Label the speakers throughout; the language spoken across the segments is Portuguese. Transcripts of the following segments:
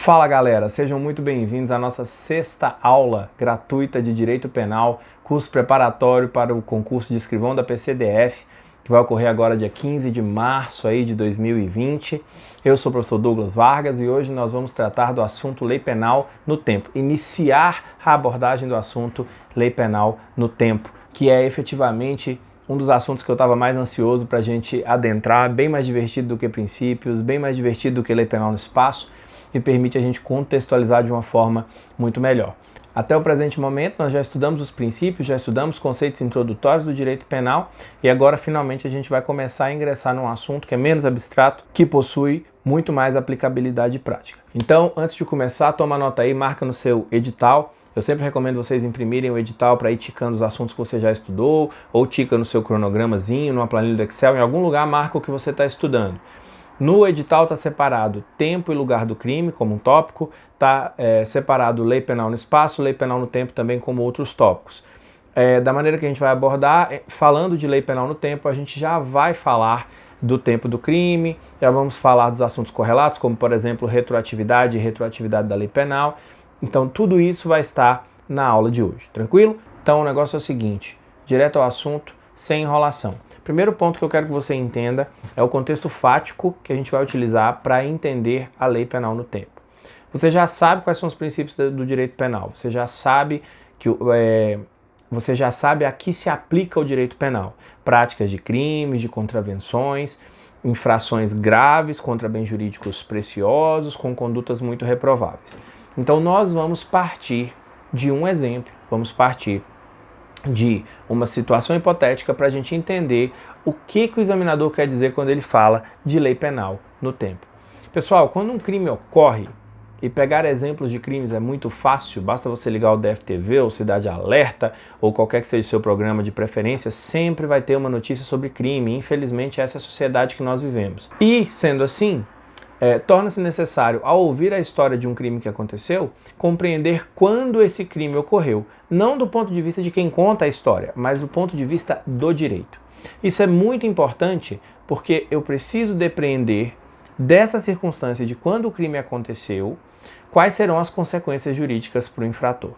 Speaker 1: Fala galera, sejam muito bem-vindos à nossa sexta aula gratuita de Direito Penal, curso preparatório para o concurso de escrivão da PCDF, que vai ocorrer agora dia 15 de março aí de 2020. Eu sou o professor Douglas Vargas e hoje nós vamos tratar do assunto Lei Penal no Tempo, iniciar a abordagem do assunto Lei Penal no Tempo, que é efetivamente um dos assuntos que eu estava mais ansioso para a gente adentrar, bem mais divertido do que princípios, bem mais divertido do que Lei Penal no Espaço, e permite a gente contextualizar de uma forma muito melhor. Até o presente momento nós já estudamos os princípios, já estudamos conceitos introdutórios do direito penal e agora finalmente a gente vai começar a ingressar num assunto que é menos abstrato, que possui muito mais aplicabilidade prática. Então, antes de começar, toma nota aí, marca no seu edital. Eu sempre recomendo vocês imprimirem o edital para ir ticando os assuntos que você já estudou, ou tica no seu cronogramazinho, numa planilha do Excel, em algum lugar marca o que você está estudando. No edital está separado tempo e lugar do crime como um tópico, está separado lei penal no espaço, lei penal no tempo também como outros tópicos. Da maneira que a gente vai abordar, falando de lei penal no tempo, a gente já vai falar do tempo do crime, já vamos falar dos assuntos correlatos, como por exemplo retroatividade e retroatividade da lei penal. Então tudo isso vai estar na aula de hoje, tranquilo? Então o negócio é o seguinte, direto ao assunto, sem enrolação. Primeiro ponto que eu quero que você entenda é o contexto fático que a gente vai utilizar para entender a lei penal no tempo. Você já sabe quais são os princípios do direito penal, você já sabe a que se aplica o direito penal. Práticas de crimes, de contravenções, infrações graves contra bens jurídicos preciosos, com condutas muito reprováveis. Então nós vamos partir de um exemplo, vamos partir de uma situação hipotética para a gente entender o que o examinador quer dizer quando ele fala de lei penal no tempo. Pessoal, quando um crime ocorre, e pegar exemplos de crimes é muito fácil, basta você ligar o DFTV ou Cidade Alerta ou qualquer que seja o seu programa de preferência, sempre vai ter uma notícia sobre crime. Infelizmente, essa é a sociedade que nós vivemos. E, sendo assim, torna-se necessário, ao ouvir a história de um crime que aconteceu, compreender quando esse crime ocorreu, não do ponto de vista de quem conta a história, mas do ponto de vista do direito. Isso é muito importante porque eu preciso depreender dessa circunstância de quando o crime aconteceu, quais serão as consequências jurídicas para o infrator.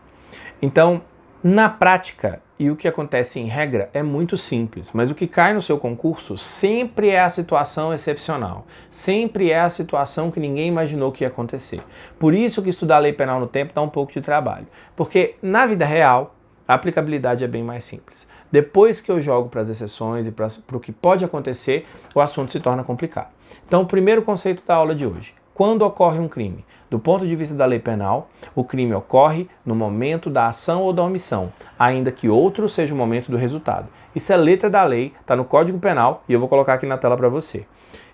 Speaker 1: Então, na prática, e o que acontece em regra é muito simples, mas o que cai no seu concurso sempre é a situação excepcional, sempre é a situação que ninguém imaginou que ia acontecer. Por isso que estudar lei penal no tempo dá um pouco de trabalho, porque na vida real a aplicabilidade é bem mais simples. Depois que eu jogo para as exceções e para o que pode acontecer, o assunto se torna complicado. Então, o primeiro conceito da aula de hoje. Quando ocorre um crime? Do ponto de vista da lei penal, o crime ocorre no momento da ação ou da omissão, ainda que outro seja o momento do resultado. Isso é letra da lei, está no Código Penal e eu vou colocar aqui na tela para você.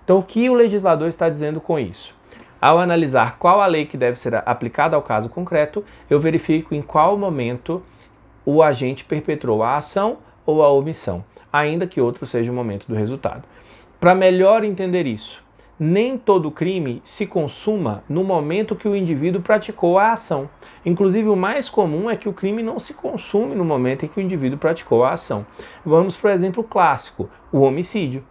Speaker 1: Então, o que o legislador está dizendo com isso? Ao analisar qual a lei que deve ser aplicada ao caso concreto, eu verifico em qual momento o agente perpetrou a ação ou a omissão, ainda que outro seja o momento do resultado. Para melhor entender isso, nem todo crime se consuma no momento que o indivíduo praticou a ação. Inclusive, o mais comum é que o crime não se consume no momento em que o indivíduo praticou a ação. Vamos para o exemplo clássico, o homicídio.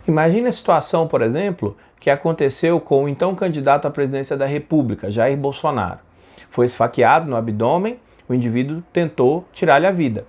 Speaker 1: Imagine a situação, por exemplo, que aconteceu com o então candidato à presidência da República, Jair Bolsonaro. Foi esfaqueado no abdômen, o indivíduo tentou tirar-lhe a vida.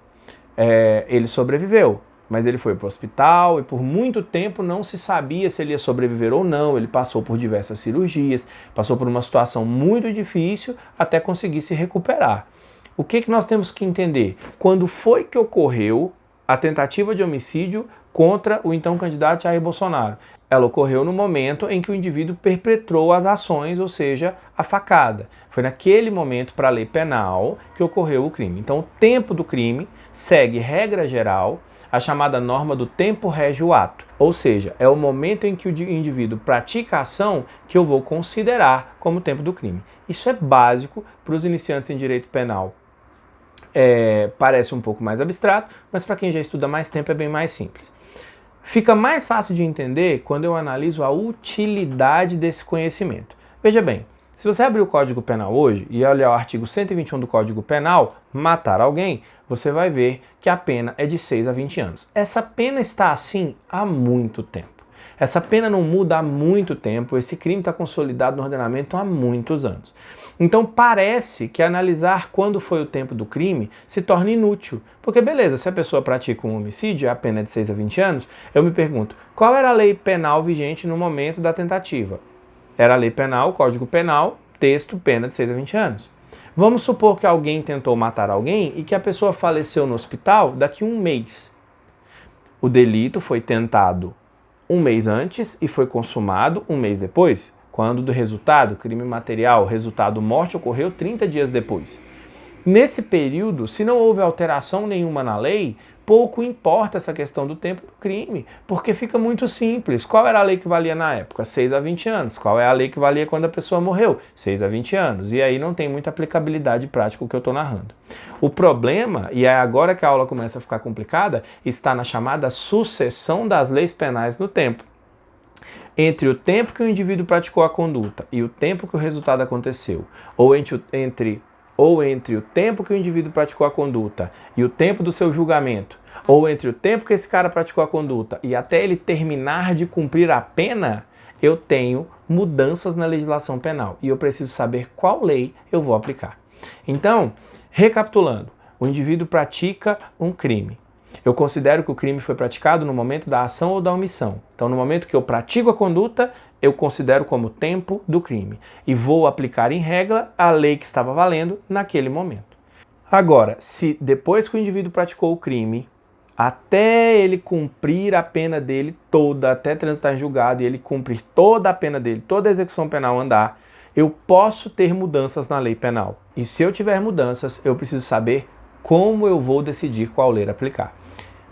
Speaker 1: Ele sobreviveu. Mas ele foi para o hospital e por muito tempo não se sabia se ele ia sobreviver ou não. Ele passou por diversas cirurgias, passou por uma situação muito difícil até conseguir se recuperar. O que nós temos que entender? Quando foi que ocorreu a tentativa de homicídio contra o então candidato Jair Bolsonaro? Ela ocorreu no momento em que o indivíduo perpetrou as ações, ou seja, a facada. Foi naquele momento, para a lei penal, que ocorreu o crime. Então, o tempo do crime segue, regra geral, a chamada norma do tempo rege o ato. Ou seja, é o momento em que o indivíduo pratica a ação que eu vou considerar como tempo do crime. Isso é básico para os iniciantes em direito penal. Parece um pouco mais abstrato, mas para quem já estuda mais tempo é bem mais simples. Fica mais fácil de entender quando eu analiso a utilidade desse conhecimento. Veja bem, se você abrir o Código Penal hoje e olhar o artigo 121 do Código Penal, matar alguém, você vai ver que a pena é de 6 a 20 anos. Essa pena está assim há muito tempo. Essa pena não muda há muito tempo, esse crime está consolidado no ordenamento há muitos anos. Então parece que analisar quando foi o tempo do crime se torna inútil. Porque beleza, se a pessoa pratica um homicídio, a pena é de 6 a 20 anos, eu me pergunto, qual era a lei penal vigente no momento da tentativa? Era a lei penal, Código Penal, texto, pena de 6 a 20 anos. Vamos supor que alguém tentou matar alguém e que a pessoa faleceu no hospital daqui a um mês. O delito foi tentado um mês antes e foi consumado um mês depois. Quando do resultado, crime material, resultado morte ocorreu 30 dias depois. Nesse período, se não houve alteração nenhuma na lei, pouco importa essa questão do tempo do crime, porque fica muito simples. Qual era a lei que valia na época? 6 a 20 anos. Qual é a lei que valia quando a pessoa morreu? 6 a 20 anos. E aí não tem muita aplicabilidade prática o que eu estou narrando. O problema, e é agora que a aula começa a ficar complicada, está na chamada sucessão das leis penais no tempo. Entre o tempo que o indivíduo praticou a conduta e o tempo que o resultado aconteceu, ou entre o tempo que o indivíduo praticou a conduta e o tempo do seu julgamento, ou entre o tempo que esse cara praticou a conduta e até ele terminar de cumprir a pena, eu tenho mudanças na legislação penal e eu preciso saber qual lei eu vou aplicar. Então, recapitulando, o indivíduo pratica um crime. Eu considero que o crime foi praticado no momento da ação ou da omissão. Então, no momento que eu pratico a conduta, eu considero como tempo do crime e vou aplicar em regra a lei que estava valendo naquele momento. Agora, se depois que o indivíduo praticou o crime, até ele cumprir a pena dele toda, até transitar em julgado e ele cumprir toda a pena dele, toda a execução penal andar, eu posso ter mudanças na lei penal. E se eu tiver mudanças, eu preciso saber como eu vou decidir qual lei aplicar.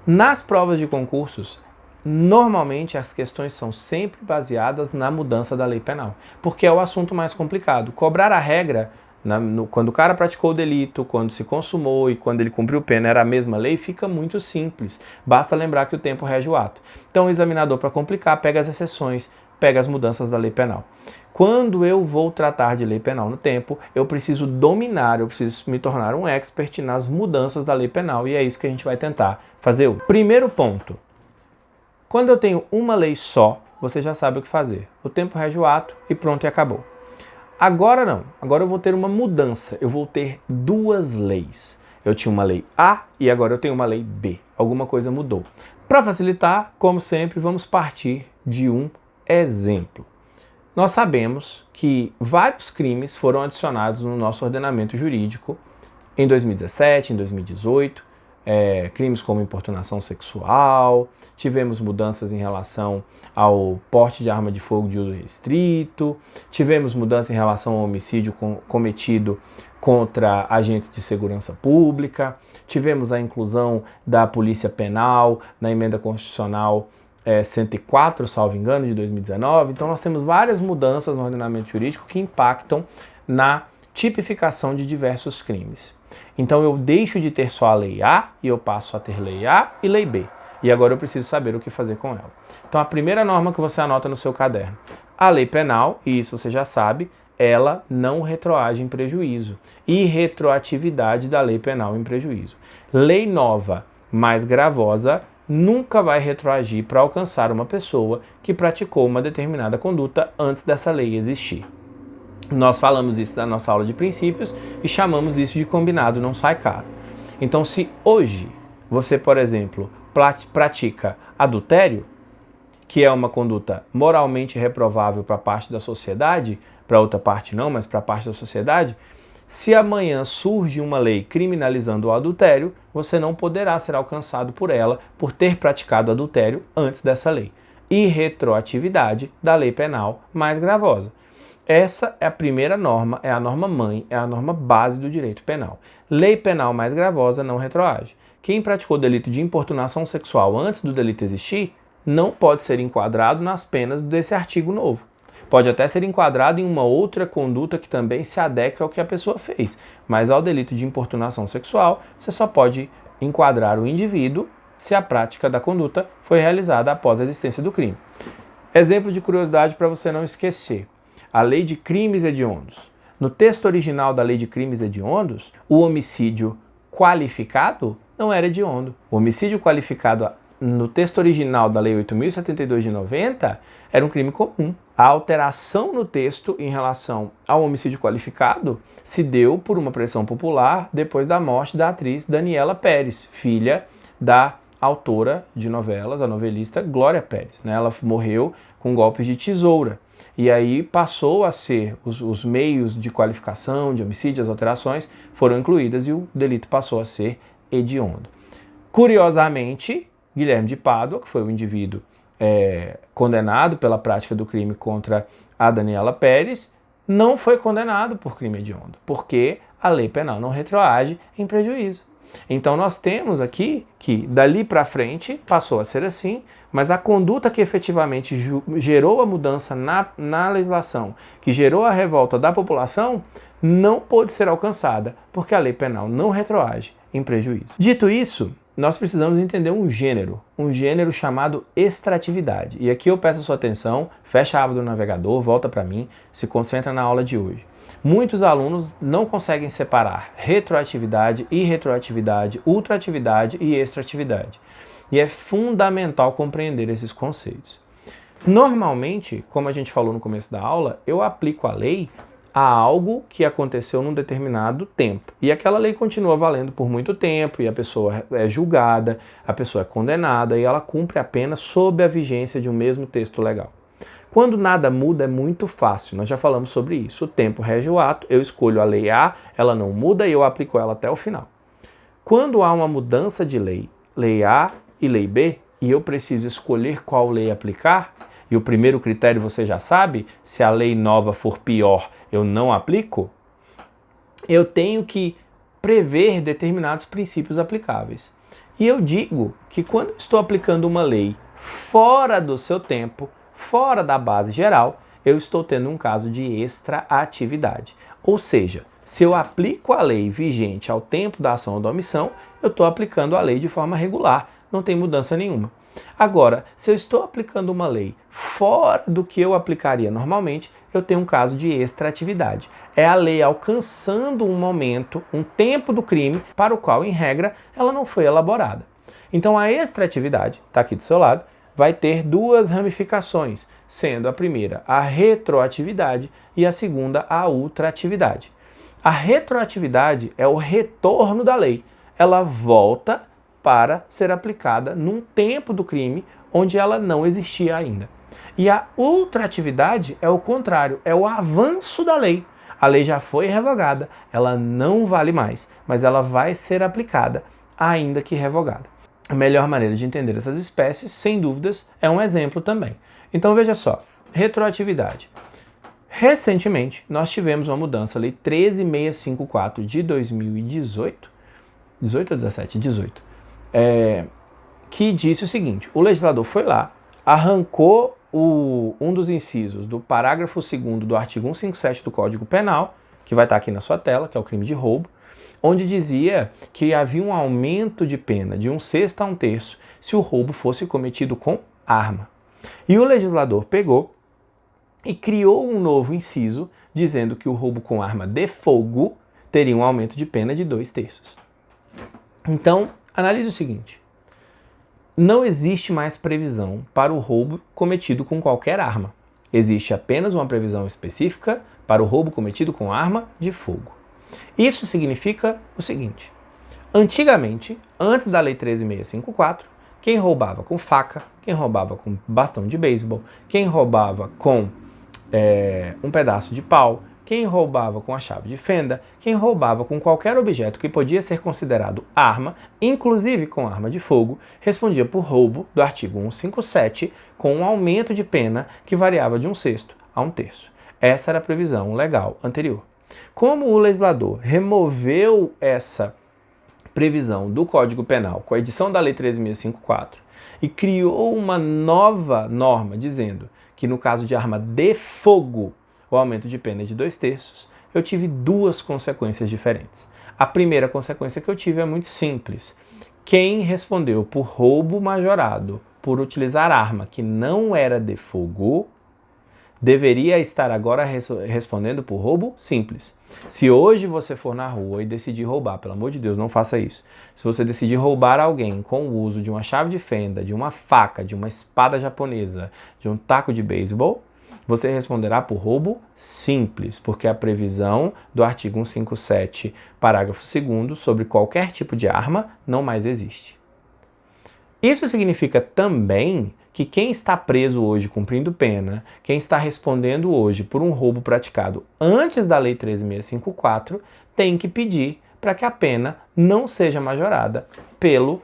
Speaker 1: Nas provas de concursos, normalmente as questões são sempre baseadas na mudança da lei penal, porque é o assunto mais complicado. Cobrar a regra, quando o cara praticou o delito, quando se consumou e quando ele cumpriu pena era a mesma lei, fica muito simples. Basta lembrar que o tempo rege o ato. Então o examinador, para complicar, pega as exceções, pega as mudanças da lei penal. Quando eu vou tratar de lei penal no tempo, eu preciso dominar, eu preciso me tornar um expert nas mudanças da lei penal e é isso que a gente vai tentar fazer hoje. Primeiro ponto, quando eu tenho uma lei só, você já sabe o que fazer. O tempo rege o ato e pronto e acabou. Agora não, agora eu vou ter uma mudança, eu vou ter duas leis. Eu tinha uma lei A e agora eu tenho uma lei B. Alguma coisa mudou. Para facilitar, como sempre, vamos partir de um exemplo. Nós sabemos que vários crimes foram adicionados no nosso ordenamento jurídico em 2017, em 2018, crimes como importunação sexual, tivemos mudanças em relação ao porte de arma de fogo de uso restrito, tivemos mudança em relação ao homicídio cometido contra agentes de segurança pública, tivemos a inclusão da polícia penal na emenda constitucional 104, salvo engano, de 2019. Então nós temos várias mudanças no ordenamento jurídico que impactam na tipificação de diversos crimes. Então eu deixo de ter só a lei A e eu passo a ter lei A e lei B. E agora eu preciso saber o que fazer com ela. Então a primeira norma que você anota no seu caderno, a lei penal, e isso você já sabe, ela não retroage em prejuízo. E retroatividade da lei penal em prejuízo. Lei nova mais gravosa nunca vai retroagir para alcançar uma pessoa que praticou uma determinada conduta antes dessa lei existir. Nós falamos isso na nossa aula de princípios e chamamos isso de combinado não sai caro. Então, se hoje você, por exemplo, pratica adultério, que é uma conduta moralmente reprovável para parte da sociedade, para outra parte não, mas para parte da sociedade, se amanhã surge uma lei criminalizando o adultério, você não poderá ser alcançado por ela por ter praticado adultério antes dessa lei. E retroatividade da lei penal mais gravosa. Essa é a primeira norma, é a norma mãe, é a norma base do direito penal. Lei penal mais gravosa não retroage. Quem praticou o delito de importunação sexual antes do delito existir, não pode ser enquadrado nas penas desse artigo novo. Pode até ser enquadrado em uma outra conduta que também se adequa ao que a pessoa fez, mas ao delito de importunação sexual, você só pode enquadrar o indivíduo se a prática da conduta foi realizada após a existência do crime. Exemplo de curiosidade para você não esquecer. A lei de crimes hediondos. No texto original da lei de crimes hediondos, o homicídio qualificado não era hediondo. O homicídio qualificado no texto original da Lei 8.072 de 90, era um crime comum. A alteração no texto em relação ao homicídio qualificado se deu por uma pressão popular depois da morte da atriz Daniela Pérez, filha da autora de novelas, a novelista Glória Pérez. Ela morreu com golpes de tesoura. E aí passou a ser, os meios de qualificação de homicídio, as alterações, foram incluídas e o delito passou a ser hediondo. Curiosamente, Guilherme de Pádua, que foi o indivíduo condenado pela prática do crime contra a Daniela Pérez, não foi condenado por crime hediondo, porque a lei penal não retroage em prejuízo. Então nós temos aqui que dali para frente passou a ser assim, mas a conduta que efetivamente gerou a mudança na legislação, que gerou a revolta da população, não pôde ser alcançada, porque a lei penal não retroage em prejuízo. Dito isso, nós precisamos entender um gênero chamado extratividade. E aqui eu peço a sua atenção, fecha a aba do navegador, volta para mim, se concentra na aula de hoje. Muitos alunos não conseguem separar retroatividade, irretroatividade, ultratividade e extratividade. E é fundamental compreender esses conceitos. Normalmente, como a gente falou no começo da aula, eu aplico a lei a algo que aconteceu num determinado tempo. E aquela lei continua valendo por muito tempo, e a pessoa é julgada, a pessoa é condenada, e ela cumpre a pena sob a vigência de um mesmo texto legal. Quando nada muda é muito fácil, nós já falamos sobre isso. O tempo rege o ato, eu escolho a lei A, ela não muda e eu aplico ela até o final. Quando há uma mudança de lei A e lei B, e eu preciso escolher qual lei aplicar, e o primeiro critério você já sabe, se a lei nova for pior, eu não aplico, eu tenho que prever determinados princípios aplicáveis. E eu digo que quando eu estou aplicando uma lei fora do seu tempo, fora da base geral, eu estou tendo um caso de extraatividade. Ou seja, se eu aplico a lei vigente ao tempo da ação ou da omissão, eu estou aplicando a lei de forma regular, não tem mudança nenhuma. Agora, se eu estou aplicando uma lei fora do que eu aplicaria normalmente, eu tenho um caso de extraatividade. É a lei alcançando um momento, um tempo do crime para o qual, em regra, ela não foi elaborada. Então a extraatividade, está aqui do seu lado, vai ter duas ramificações, sendo a primeira a retroatividade e a segunda a ultratividade. A retroatividade é o retorno da lei. Ela volta para ser aplicada num tempo do crime onde ela não existia ainda. E a ultratividade é o contrário, é o avanço da lei. A lei já foi revogada, ela não vale mais, mas ela vai ser aplicada, ainda que revogada. A melhor maneira de entender essas espécies, sem dúvidas, é um exemplo também. Então veja só, retroatividade. Recentemente, nós tivemos uma mudança, a Lei 13.654 de 2018, 18 ou 17? 18. Que disse o seguinte: o legislador foi lá, arrancou um dos incisos do parágrafo 2º do artigo 157 do Código Penal, que vai estar aqui na sua tela, que é o crime de roubo, onde dizia que havia um aumento de pena de 1/6 a 1/3 se o roubo fosse cometido com arma. E o legislador pegou e criou um novo inciso dizendo que o roubo com arma de fogo teria um aumento de pena de 2/3. Então, analise o seguinte: não existe mais previsão para o roubo cometido com qualquer arma. Existe apenas uma previsão específica para o roubo cometido com arma de fogo. Isso significa o seguinte: antigamente, antes da Lei 13.654, quem roubava com faca, quem roubava com bastão de beisebol, quem roubava com um pedaço de pau, quem roubava com a chave de fenda, quem roubava com qualquer objeto que podia ser considerado arma, inclusive com arma de fogo, respondia por roubo do artigo 157, com um aumento de pena que variava de 1/6 a 1/3. Essa era a previsão legal anterior. Como o legislador removeu essa previsão do Código Penal com a edição da Lei 13.654 e criou uma nova norma dizendo que no caso de arma de fogo o aumento de pena é de 2/3, eu tive duas consequências diferentes. A primeira consequência que eu tive é muito simples. Quem respondeu por roubo majorado por utilizar arma que não era de fogo deveria estar agora respondendo por roubo simples. Se hoje você for na rua e decidir roubar, pelo amor de Deus, não faça isso. Se você decidir roubar alguém com o uso de uma chave de fenda, de uma faca, de uma espada japonesa, de um taco de beisebol, você responderá por roubo simples, porque a previsão do artigo 157, parágrafo 2º, sobre qualquer tipo de arma não mais existe. Isso significa também que quem está preso hoje cumprindo pena, quem está respondendo hoje por um roubo praticado antes da Lei 13.654, tem que pedir para que a pena não seja majorada pelo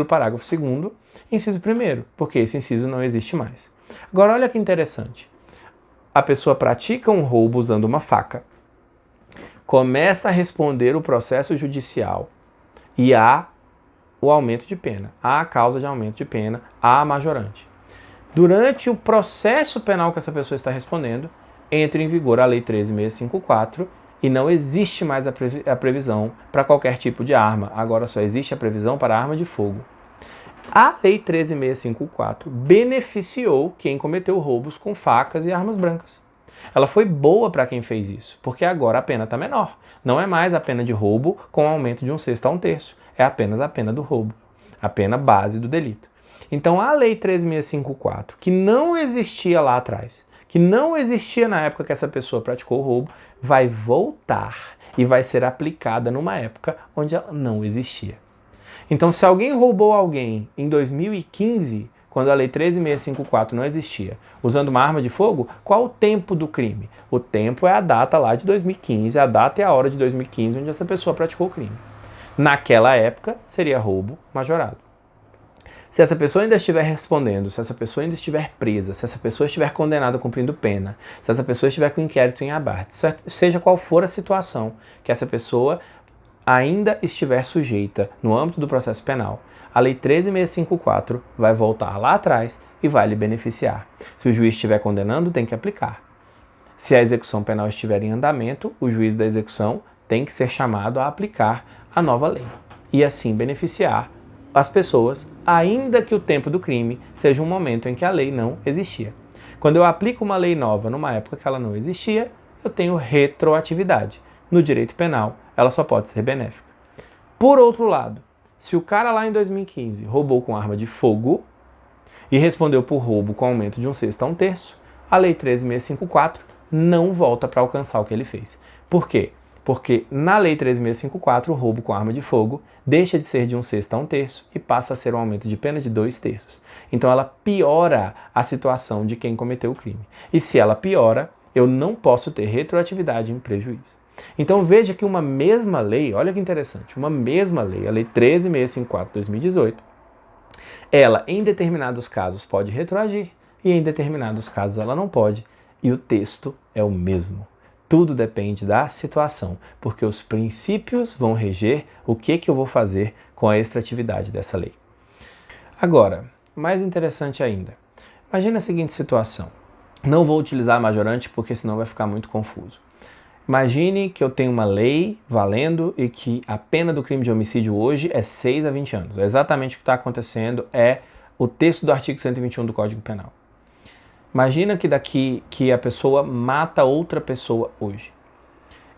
Speaker 1: parágrafo 2º, inciso 1º, porque esse inciso não existe mais. Agora olha que interessante. A pessoa pratica um roubo usando uma faca, começa a responder o processo judicial e há o aumento de pena, há a causa de aumento de pena, há a majorante. Durante o processo penal que essa pessoa está respondendo, entra em vigor a Lei 13.654 e não existe mais a previsão para qualquer tipo de arma, agora só existe a previsão para arma de fogo. A Lei 13.654 beneficiou quem cometeu roubos com facas e armas brancas. Ela foi boa para quem fez isso, porque agora a pena está menor. Não é mais a pena de roubo com aumento de 1/6 a 1/3. É apenas a pena do roubo, a pena base do delito. Então a Lei 13.654, que não existia lá atrás, que não existia na época que essa pessoa praticou o roubo, vai voltar e vai ser aplicada numa época onde ela não existia. Então se alguém roubou alguém em 2015, quando a Lei 13.654 não existia, usando uma arma de fogo, qual o tempo do crime? O tempo é a data lá de 2015, a data é a hora de 2015 onde essa pessoa praticou o crime. Naquela época, seria roubo majorado. Se essa pessoa ainda estiver respondendo, se essa pessoa ainda estiver presa, se essa pessoa estiver condenada cumprindo pena, se essa pessoa estiver com inquérito em aberto, seja qual for a situação que essa pessoa ainda estiver sujeita no âmbito do processo penal, a Lei 13.654 vai voltar lá atrás e vai lhe beneficiar. Se o juiz estiver condenando, tem que aplicar. Se a execução penal estiver em andamento, o juiz da execução tem que ser chamado a aplicar a nova lei e assim beneficiar as pessoas, ainda que o tempo do crime seja um momento em que a lei não existia. Quando eu aplico uma lei nova numa época que ela não existia, eu tenho retroatividade. No direito penal, ela só pode ser benéfica. Por outro lado, se o cara lá em 2015 roubou com arma de fogo e respondeu por roubo com aumento de 1/6 a 1/3, a Lei 13.654 não volta para alcançar o que ele fez. Por quê? Porque na Lei 13.654, o roubo com arma de fogo deixa de ser de 1/6 a 1/3 e passa a ser um aumento de pena de 2/3. Então ela piora a situação de quem cometeu o crime. E se ela piora, eu não posso ter retroatividade em prejuízo. Então veja que uma mesma lei, olha que interessante, uma mesma lei, a Lei 13.654 de 2018, ela em determinados casos pode retroagir e em determinados casos ela não pode. E o texto é o mesmo. Tudo depende da situação, porque os princípios vão reger o que eu vou fazer com a extratividade dessa lei. Agora, mais interessante ainda, imagina a seguinte situação. Não vou utilizar a majorante porque senão vai ficar muito confuso. Imagine que eu tenho uma lei valendo e que a pena do crime de homicídio hoje é 6 a 20 anos. É exatamente o que está acontecendo, é o texto do artigo 121 do Código Penal. Imagina que a pessoa mata outra pessoa hoje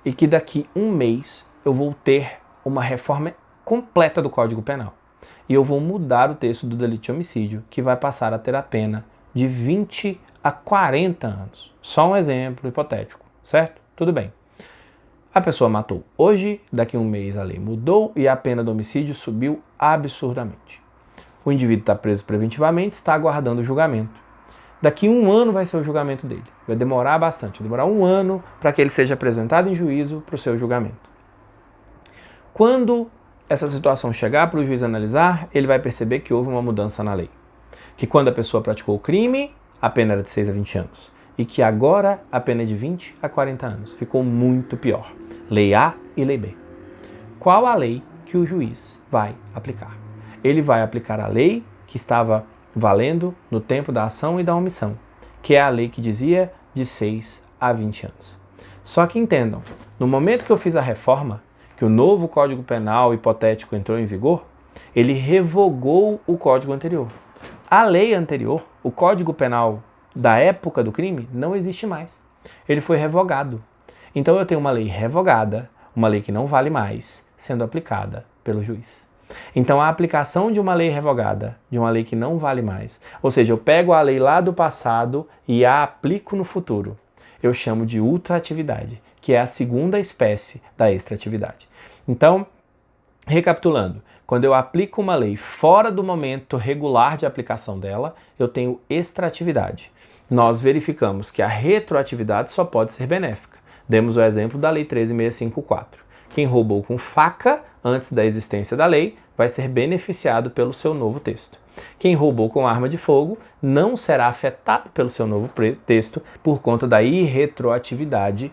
Speaker 1: e que daqui um mês eu vou ter uma reforma completa do Código Penal e eu vou mudar o texto do delito de homicídio, que vai passar a ter a pena de 20 a 40 anos. Só um exemplo hipotético, certo? Tudo bem. A pessoa matou hoje, daqui um mês a lei mudou e a pena do homicídio subiu absurdamente. O indivíduo está preso preventivamente, está aguardando o julgamento. Daqui um ano vai ser o julgamento dele. Vai demorar bastante, vai demorar um ano para que ele seja apresentado em juízo para o seu julgamento. Quando essa situação chegar para o juiz analisar, ele vai perceber que houve uma mudança na lei. Que quando a pessoa praticou o crime, a pena era de 6 a 20 anos. E que agora a pena é de 20 a 40 anos. Ficou muito pior. Lei A e Lei B. Qual a lei que o juiz vai aplicar? Ele vai aplicar a lei que estava valendo no tempo da ação e da omissão, que é a lei que dizia de 6 a 20 anos. Só que entendam, no momento que eu fiz a reforma, que o novo Código Penal hipotético entrou em vigor, ele revogou o Código anterior. A lei anterior, o Código Penal da época do crime não existe mais. Ele foi revogado. Então eu tenho uma lei revogada, uma lei que não vale mais, sendo aplicada pelo juiz. Então a aplicação de uma lei revogada, de uma lei que não vale mais, ou seja, eu pego a lei lá do passado e a aplico no futuro, eu chamo de ultraatividade, que é a segunda espécie da extratividade. Então, recapitulando, quando eu aplico uma lei fora do momento regular de aplicação dela, eu tenho extratividade. Nós verificamos que a retroatividade só pode ser benéfica. Demos o exemplo da Lei 13.654. Quem roubou com faca antes da existência da lei vai ser beneficiado pelo seu novo texto. Quem roubou com arma de fogo não será afetado pelo seu novo texto por conta da irretroatividade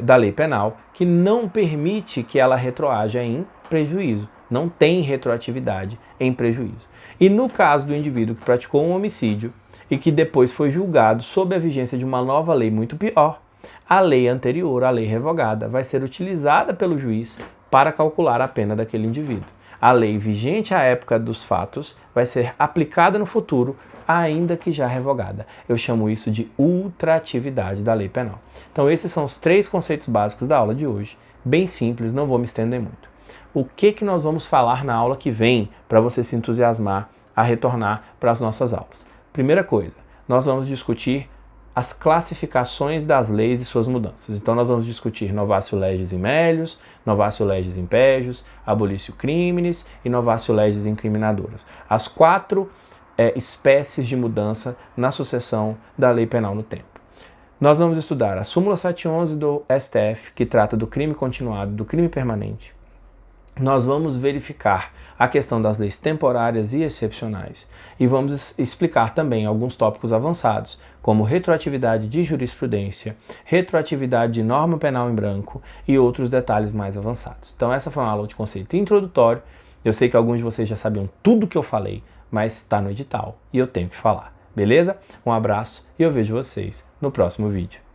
Speaker 1: da lei penal, que não permite que ela retroaja em prejuízo. Não tem retroatividade em prejuízo. E no caso do indivíduo que praticou um homicídio e que depois foi julgado sob a vigência de uma nova lei muito pior, a lei anterior, a lei revogada, vai ser utilizada pelo juiz para calcular a pena daquele indivíduo. A lei vigente à época dos fatos vai ser aplicada no futuro, ainda que já revogada. Eu chamo isso de ultraatividade da lei penal. Então esses são os 3 conceitos básicos da aula de hoje. Bem simples, não vou me estender muito. O que nós vamos falar na aula que vem para você se entusiasmar a retornar para as nossas aulas? Primeira coisa, nós vamos discutir as classificações das leis e suas mudanças. Então nós vamos discutir novatio legis in melius, novatio legis in pejus, abolitio criminis e novatio legis incriminadoras. As 4 espécies de mudança na sucessão da lei penal no tempo. Nós vamos estudar a súmula 711 do STF, que trata do crime continuado, do crime permanente. Nós vamos verificar a questão das leis temporárias e excepcionais e vamos explicar também alguns tópicos avançados, como retroatividade de jurisprudência, retroatividade de norma penal em branco e outros detalhes mais avançados. Então essa foi uma aula de conceito introdutório. Eu sei que alguns de vocês já sabiam tudo o que eu falei, mas está no edital e eu tenho que falar. Beleza? Um abraço e eu vejo vocês no próximo vídeo.